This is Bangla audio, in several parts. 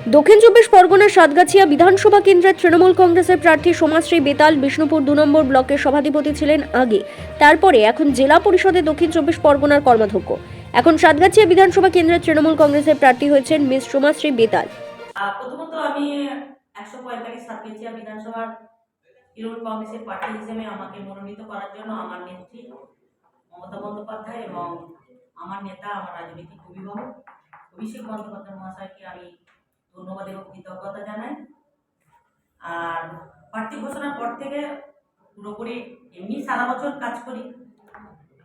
দক্ষিণ চব্বিশ পরগনার সাতগাছিয়া বিধানসভা কেন্দ্রের তৃণমূল কংগ্রেসের প্রার্থী সমাজশ্রী বেতাল বিষ্ণুপুর 2 নম্বর ব্লকের সভাধিপতি ছিলেন আগে। তারপরে এখন জেলা পরিষদে দক্ষিণ চব্বিশ পরগনার কর্মাধ্যক্ষ। এখন সাতগাছিয়া বিধানসভা কেন্দ্রের তৃণমূল কংগ্রেসের প্রার্থী হয়েছেন মিস সমাজশ্রী বেতাল। প্রথমত আমি 145 সাতগাছিয়া বিধানসভার তৃণমূল কংগ্রেসের প্রার্থী হিসেবে আমাকে মনোনীত করার জন্য আমার নেত্রী মমতা বন্দ্যোপাধ্যায় এবং আমার নেতা, আমার রাজনৈতিক অভিভাবক অভিষেক বন্দ্যোপাধ্যায় মহাশয়কে আমি ধন্যবাদ এবং কৃতজ্ঞতা জানাই। আর প্রার্থী ঘোষণার পর থেকে পুরোপুরি এমনি সারা বছর কাজ করি,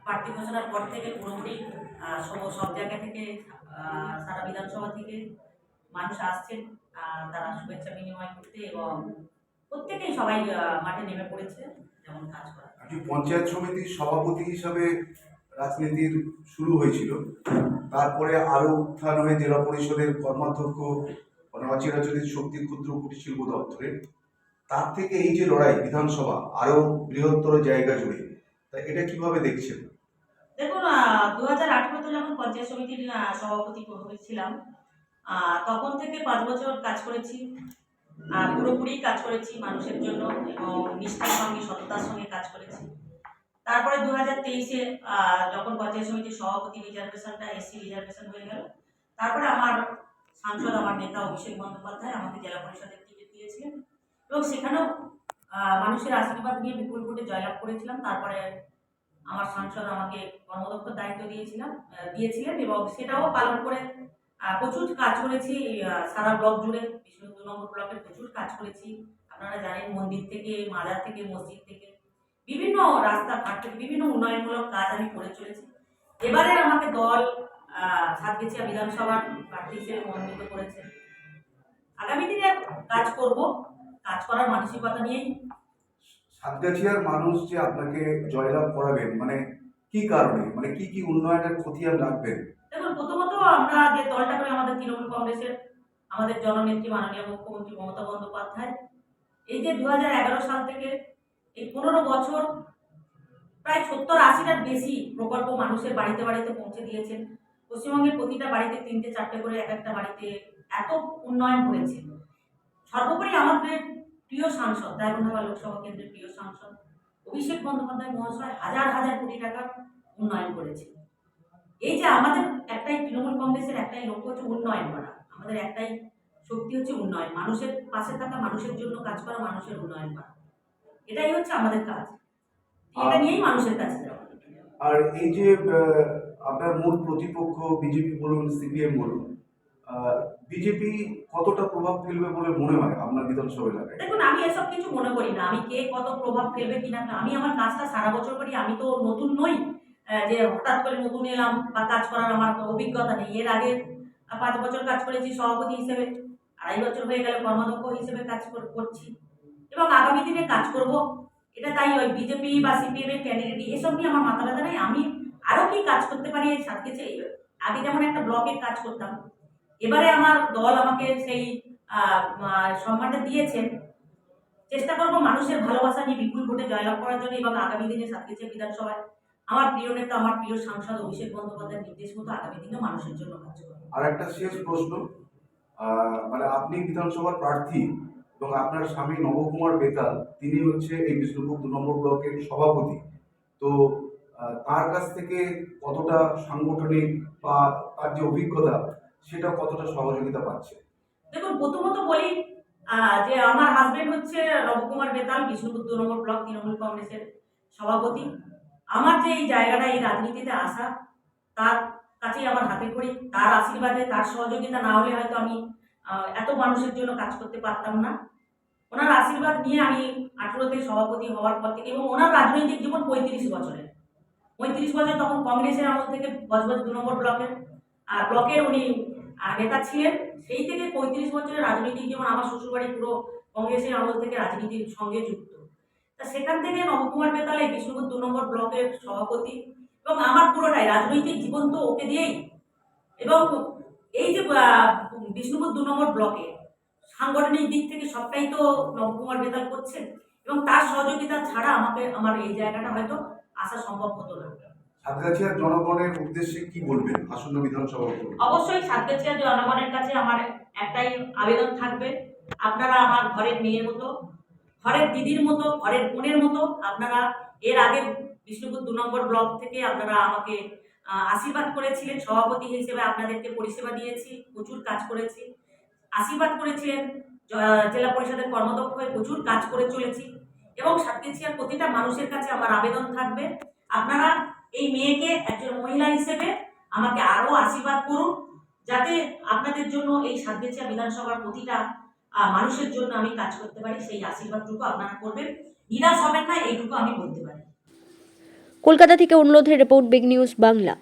প্রার্থী ঘোষণার পর থেকে পুরোপুরি সব জায়গা থেকে সারা বিধানসভা থেকে মানুষ আসছেন, তারা শুভেচ্ছা বিনিময় করতে এবং প্রত্যেকেই সবাই মাঠে নেমে পড়েছে যেমন কাজ করা। পঞ্চায়েত সমিতির সভাপতি হিসাবে রাজনীতির শুরু হয়েছিল, তারপরে আরো উত্থান হয়ে জেলা পরিষদের কর্মাধ্যক্ষ অচিরাচরিত শক্তি ক্ষুদ্র কুটির শিল্প দপ্তরে, তার থেকে এই যে লড়াই বিধানসভা আরো বৃহত্তর জায়গা জুড়ে, তা এটা কিভাবে দেখছেন? দেখুন, 2018-তে যখন পঞ্চায়েত সমিতির সভাপতি হয়েছিলাম, তখন থেকে 5 বছর কাজ করেছি, পুরোপুরি কাজ করেছি মানুষের জন্য এবং নিষ্ঠার সঙ্গে সততার সঙ্গে কাজ করেছি। তারপরে 2023-এ যখন পঞ্চায়েত সমিতির সভাপতি রিজার্ভেশনটা এসসি রিজার্ভেশন হয়ে গেল, তারপরে আমার সাংসদ, আমার নেতা অভিষেক বন্দ্যোপাধ্যায় আমাকে জেলা পরিষদের টিকিট দিয়েছিলেন এবং সেখানেও মানুষের আশীর্বাদ নিয়ে বিপুল ভোটে জয়লাভ করেছিলাম। তারপরে আমার সাংসদ আমাকে কর্মদক্ষ দায়িত্ব দিয়েছিলেন এবং সেটাও পালন করে প্রচুর কাজ করেছি। সারা ব্লক জুড়ে, বিষ্ণু 2 নম্বর ব্লকে প্রচুর কাজ করেছি। আপনারা জানেন, মন্দির থেকে, মাজার থেকে, মসজিদ থেকে, বিভিন্ন রাস্তাঘাট থেকে বিভিন্ন উন্নয়নমূলক কাজ আমি করে চলেছি। এবারে আমাকে দল সাতগাছিয়া বিধানসভার প্রার্থী হিসেবে মনোনীত করেছে। আগামী দিনে কাজ করব, কাজ করার মানসিকতা নিয়েই। সাতগাছিয়ার মানুষ যে আপনাকে জয়লাভ করাবেন, মানে কি কারণে, মানে কি কি উন্নয়নের খতিয়ান রাখবেন? দেখুন, প্রথমত আমরা যে দলটা করে আমাদের তৃণমূল কংগ্রেসের আমাদের জননেত্রী মাননীয় মুখ্যমন্ত্রী মমতা বন্দ্যোপাধ্যায় এই যে 2011 সাল থেকে এই 15 বছর প্রায় 70-80টার বেশি প্রকল্প মানুষের বাড়িতে বাড়িতে পৌঁছে দিয়েছেন। পশ্চিমবঙ্গের প্রতিটা বাড়িতে 3টে-4টে করে এক একটা বাড়িতে এত উন্নয়ন করেছে। সর্বোপরি আমাদের প্রিয় সাংসদ, রায়গঞ্জ লোকসভা কেন্দ্রের প্রিয় সাংসদ অভিষেক বন্দ্যোপাধ্যায় মহাশয় হাজার হাজার কোটি টাকার উন্নয়ন করেছে। এই যে আমাদের একটাই তৃণমূল কংগ্রেসের একটাই লক্ষ্য হচ্ছে উন্নয়ন করা, আমাদের একটাই শক্তি হচ্ছে উন্নয়ন, মানুষের পাশে থাকা, মানুষের জন্য কাজ করা, মানুষের উন্নয়ন করা, এটাই হচ্ছে আমাদের কাজ। এটা নিয়েই মানুষের কাছে যাওয়া। আর এই যে আপনার মূল প্রতিপক্ষ বিজেপি বলুন, সিপিএম বলুন, বিজেপি কতটা প্রভাব ফেলবে বলে মনে হয় আপনার বিধানসভা এলাকায়? দেখুন, আমি এসব কিছু মনে করি না, আমি কে কত প্রভাব ফেলবে কিনা, আমি আমার কাজটা সারা বছর করি। আমি তো নতুন নই যে হঠাৎ করে নতুন এলাম বা কাজ করার আমার অভিজ্ঞতা নেই। এর আগে 5 বছর কাজ করেছি সভাপতি হিসেবে, 2.5 বছর হয়ে গেল কর্মাধ্যক্ষ হিসেবে কাজ করছি এবং আগামী দিনে কাজ করব। এটা তাই ওই বিজেপি বা সিপিএম এর ক্যান্ডিডেট এসব নিয়ে আমার মাথা ব্যথা নেই। আমি আরো কি কাজ করতে পারি এই সাতগাছিয়া। আগে যেমন একটা ব্লকে কাজ করতাম, এবারে আমার দল আমাকে সেই সম্মানটা দিয়েছেন। চেষ্টা করব মানুষের ভালোবাসা নিয়ে বিপুল ভোটে জয়লাভ করার জন্য এবং আগামী দিনে সাতগাছিয়া বিধানসভায় আমার প্রিয় নেতা, আমার প্রিয় সাংসদ অভিষেক বন্দ্যোপাধ্যায়ের নির্দেশ মতো আগামী দিনে মানুষের জন্য কাজ করব। আর একটা শেষ প্রশ্ন, মানে আপনি বিধানসভার প্রার্থী এবং আপনার স্বামী নবকুমার বেতাল, তিনি হচ্ছে এই বিষ্ণুপুর 2 নম্বর ব্লকের সভাপতি। তো তার কাছ থেকে কতটা সাংগঠনিক বা তার যে অভিজ্ঞতা, সেটা কতটা সহযোগিতা পাচ্ছে? দেখুন, প্রথমত বলি যে আমার হাজবেন্ড হচ্ছে নবকুমার বেতাল, বিষ্ণুপুর 2 নম্বর ব্লক তৃণমূল কংগ্রেসের সভাপতি। আমার যে এই জায়গাটা, এই রাজনীতিতে আসা, তার কাছেই আমার হাতে খড়ি। তার আশীর্বাদে, তার সহযোগিতা না হলে হয়তো আমি এত মানুষের জন্য কাজ করতে পারতাম না। ওনার আশীর্বাদ নিয়ে আমি 18তে সভাপতি হওয়ার পর থেকে, এবং ওনার রাজনৈতিক জীবন 35 বছরের। 35 বছর তখন কংগ্রেসের আমল থেকে বজবজ 2 নম্বর ব্লকের উনি নেতা ছিলেন। সেই থেকে 35 বছরের রাজনৈতিক জীবন। আমার শ্বশুরবাড়ি পুরো কংগ্রেসের আমল থেকে রাজনীতির সঙ্গে যুক্ত। তা সেখান থেকে নবকুমার বেতাল এই বিষ্ণুপুর 2 নম্বর ব্লকের সভাপতি এবং আমার পুরোটাই রাজনৈতিক জীবন তো ওকে দিয়েই। এবং এই যে বিষ্ণুপুর 2 নম্বর ব্লকে সাংগঠনিক দিক থেকে সবটাই তো নবকুমার বেতাল করছেন এবং তার সহযোগিতা ছাড়া আমার এই জায়গাটা হয়তো আসা সম্ভব হতো না। সাতগাছিয়ার জনগণের উদ্দেশ্যে কি বলবেন আসন্ন বিধানসভা উপলক্ষে? অবশ্যই সাতগাছিয়া জনগণের কাছে আমার একটাই আবেদন থাকবে, আপনারা আমার ঘরের মেয়ের মতো, ঘরের দিদির মতো, ঘরের বোনের মতো। আপনারা এর আগে বিষ্ণুপুর 2 নম্বর ব্লক থেকে আপনারা আমাকে আশীর্বাদ করেছিলেন, সভাপতি হিসেবে আপনাদেরকে পরিষেবা দিয়েছি, প্রচুর কাজ করেছি। আশীর্বাদ করেছিলেন, জেলা পরিষদের কর্মদক্ষ হয়ে প্রচুর কাজ করে চলেছি। এবং সাতগাছিয়ার প্রতিটা মানুষের কাছে আমার আবেদন থাকবে, আপনারা এই মেয়েকে একজন মহিলা হিসেবে আমাকে আরো আশীর্বাদ করুন, যাতে আপনাদের জন্য এই সাতগাছিয়া বিধানসভার প্রতিটা মানুষের জন্য আমি কাজ করতে পারি। সেই আশীর্বাদটুকু আপনারা করবেন, নিরাশ হবেন না, এইটুকু আমি বলতে পারি। কলকাতা থেকে অনুরোধের রিপোর্ট, বিগ নিউজ বাংলা।